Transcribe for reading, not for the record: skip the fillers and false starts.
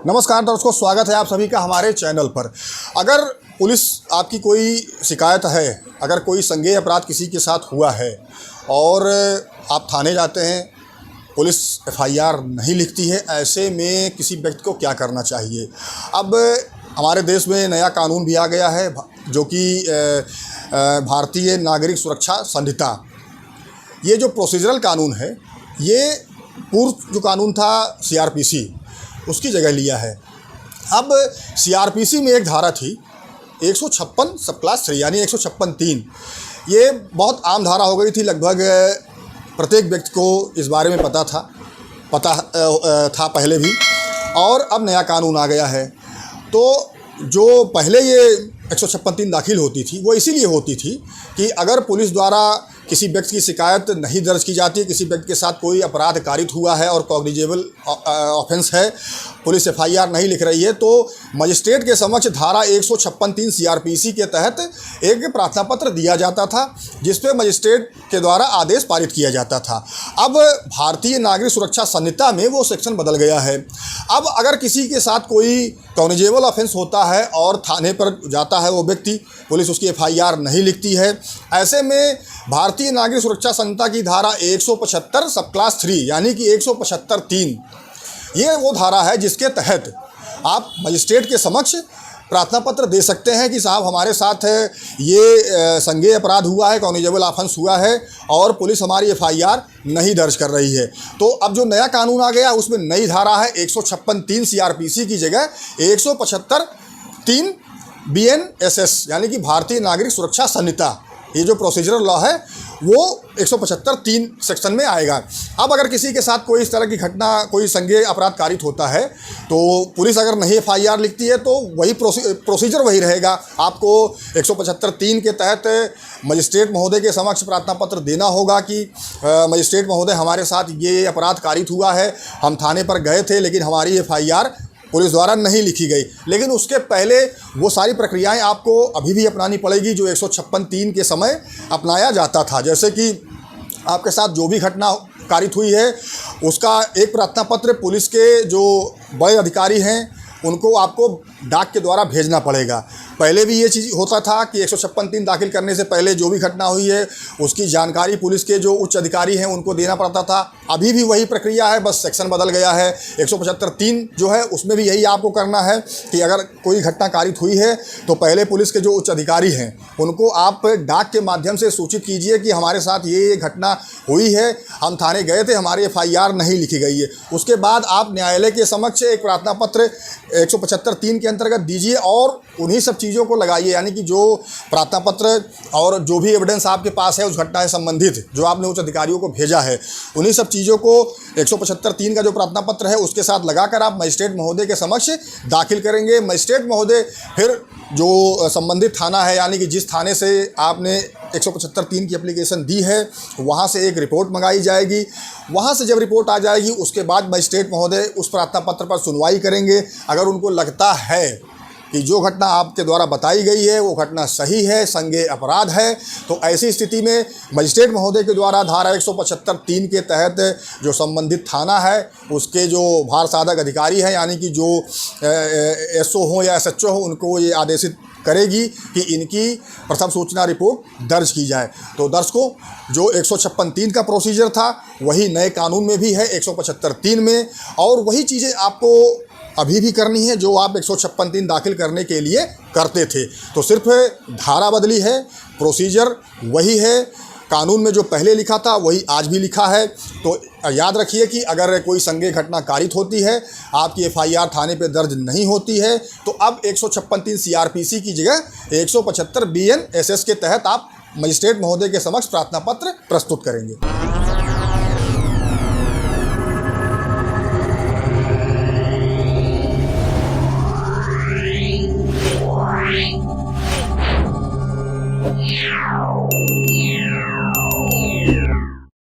नमस्कार दर्शकों, स्वागत है आप सभी का हमारे चैनल पर। अगर पुलिस आपकी कोई शिकायत है, अगर कोई संज्ञेय अपराध किसी के साथ हुआ है और आप थाने जाते हैं, पुलिस एफआईआर नहीं लिखती है, ऐसे में किसी व्यक्ति को क्या करना चाहिए। अब हमारे देश में नया कानून भी आ गया है जो कि भारतीय नागरिक सुरक्षा संहिता। ये जो प्रोसीजरल कानून है, ये पूर्व जो कानून था सीआरपीसी, उसकी जगह लिया है। अब सीआरपीसी में एक धारा थी 156 सब क्लास 3 यानी 156(3). ये बहुत आम धारा हो गई थी, लगभग प्रत्येक व्यक्ति को इस बारे में पता था पहले भी, और अब नया कानून आ गया है। तो जो पहले ये 156(3) दाखिल होती थी, वो इसीलिए होती थी कि अगर पुलिस द्वारा किसी व्यक्ति की शिकायत नहीं दर्ज की जाती, किसी व्यक्ति के साथ कोई अपराध कारित हुआ है और कॉग्निजेबल ऑफेंस है, पुलिस एफआईआर नहीं लिख रही है, तो मजिस्ट्रेट के समक्ष धारा 156(3) सीआरपीसी के तहत एक प्रार्थना पत्र दिया जाता था, जिस पे मजिस्ट्रेट के द्वारा आदेश पारित किया जाता था। अब भारतीय नागरिक सुरक्षा संहिता में वो सेक्शन बदल गया है। अब अगर किसी के साथ कोई कॉग्निजेबल ऑफेंस होता है और थाने पर जाता है वो व्यक्ति, पुलिस उसकी एफआईआर नहीं लिखती है, ऐसे में भारतीय नागरिक सुरक्षा संहिता की धारा 175 सब क्लास 3 यानी कि 175(3) ये वो धारा है जिसके तहत आप मजिस्ट्रेट के समक्ष प्रार्थना पत्र दे सकते हैं कि साहब हमारे साथ ये संज्ञेय अपराध हुआ है, कॉग्निजेबल ऑफेंस हुआ है और पुलिस हमारी एफआईआर नहीं दर्ज कर रही है। तो अब जो नया कानून आ गया उसमें नई धारा है 156(3) सीआरपीसी की जगह 175(3) बीएनएसएस यानी कि भारतीय नागरिक सुरक्षा संहिता। ये जो प्रोसीजरल लॉ है वो 175(3) सेक्शन में आएगा। अब अगर किसी के साथ कोई इस तरह की घटना, कोई संज्ञेय अपराध कारित होता है, तो पुलिस अगर नहीं एफआईआर लिखती है तो वही प्रोसीजर वही रहेगा। आपको 175(3) के तहत मजिस्ट्रेट महोदय के समक्ष प्रार्थना पत्र देना होगा कि मजिस्ट्रेट महोदय हमारे साथ ये अपराध कारित हुआ है, हम थाने पर गए थे लेकिन हमारी एफआईआर पुलिस द्वारा नहीं लिखी गई। लेकिन उसके पहले वो सारी प्रक्रियाएं आपको अभी भी अपनानी पड़ेगी जो 156(3) के समय अपनाया जाता था। जैसे कि आपके साथ जो भी घटना कारित हुई है उसका एक प्रार्थना पत्र पुलिस के जो बड़े अधिकारी हैं उनको आपको डाक के द्वारा भेजना पड़ेगा। पहले भी ये चीज़ होता था कि 156(3) दाखिल करने से पहले जो भी घटना हुई है उसकी जानकारी पुलिस के जो उच्च अधिकारी हैं उनको देना पड़ता था। अभी भी वही प्रक्रिया है, बस सेक्शन बदल गया है। 175(3) जो है उसमें भी यही आपको करना है कि अगर कोई घटना कारित हुई है तो पहले पुलिस के जो उच्च अधिकारी हैं उनको आप डाक के माध्यम से सूचित कीजिए कि हमारे साथ ये घटना हुई है, हम थाने गए थे, हमारी एफआईआर नहीं लिखी गई है। उसके बाद आप न्यायालय के समक्ष एक प्रार्थना पत्र 175(3) के अंतर्गत दीजिए और उन्हीं सब चीज़ों को लगाइए, यानी कि जो प्रार्थना पत्र और जो भी एविडेंस आपके पास है उस घटना से संबंधित जो आपने उच्च अधिकारियों को भेजा है, उन्हीं सब चीज़ों को 175(3) का जो प्रार्थना पत्र है उसके साथ लगाकर आप मजिस्ट्रेट महोदय के समक्ष दाखिल करेंगे। मजिस्ट्रेट महोदय फिर जो संबंधित थाना है, यानी कि जिस थाने से आपने 175(3) की एप्लीकेशन दी है, वहाँ से एक रिपोर्ट मंगाई जाएगी। वहाँ से जब रिपोर्ट आ जाएगी उसके बाद मजिस्ट्रेट महोदय उस प्रार्थना पत्र पर सुनवाई करेंगे। अगर उनको लगता है कि जो घटना आपके द्वारा बताई गई है वो घटना सही है, संज्ञेय अपराध है, तो ऐसी स्थिति में मजिस्ट्रेट महोदय के द्वारा धारा 175(3) के तहत जो संबंधित थाना है उसके जो भार साधक अधिकारी हैं, यानी कि जो एसओ हो या एसएचओ हो, उनको ये आदेशित करेगी कि इनकी प्रथम सूचना रिपोर्ट दर्ज की जाए। तो दर्शकों, जो 156(3) का प्रोसीजर था वही नए कानून में भी है 175(3) में, और वही चीज़ें आपको अभी भी करनी है जो आप 156(3) दाखिल करने के लिए करते थे। तो सिर्फ धारा बदली है, प्रोसीजर वही है, कानून में जो पहले लिखा था वही आज भी लिखा है। तो याद रखिए कि अगर कोई संज्ञेय घटना कारित होती है, आपकी एफआईआर थाने पे दर्ज नहीं होती है, तो अब 156(3) सीआरपीसी की जगह 175 बीएनएसएस के तहत आप मजिस्ट्रेट महोदय के समक्ष प्रार्थना पत्र प्रस्तुत करेंगे।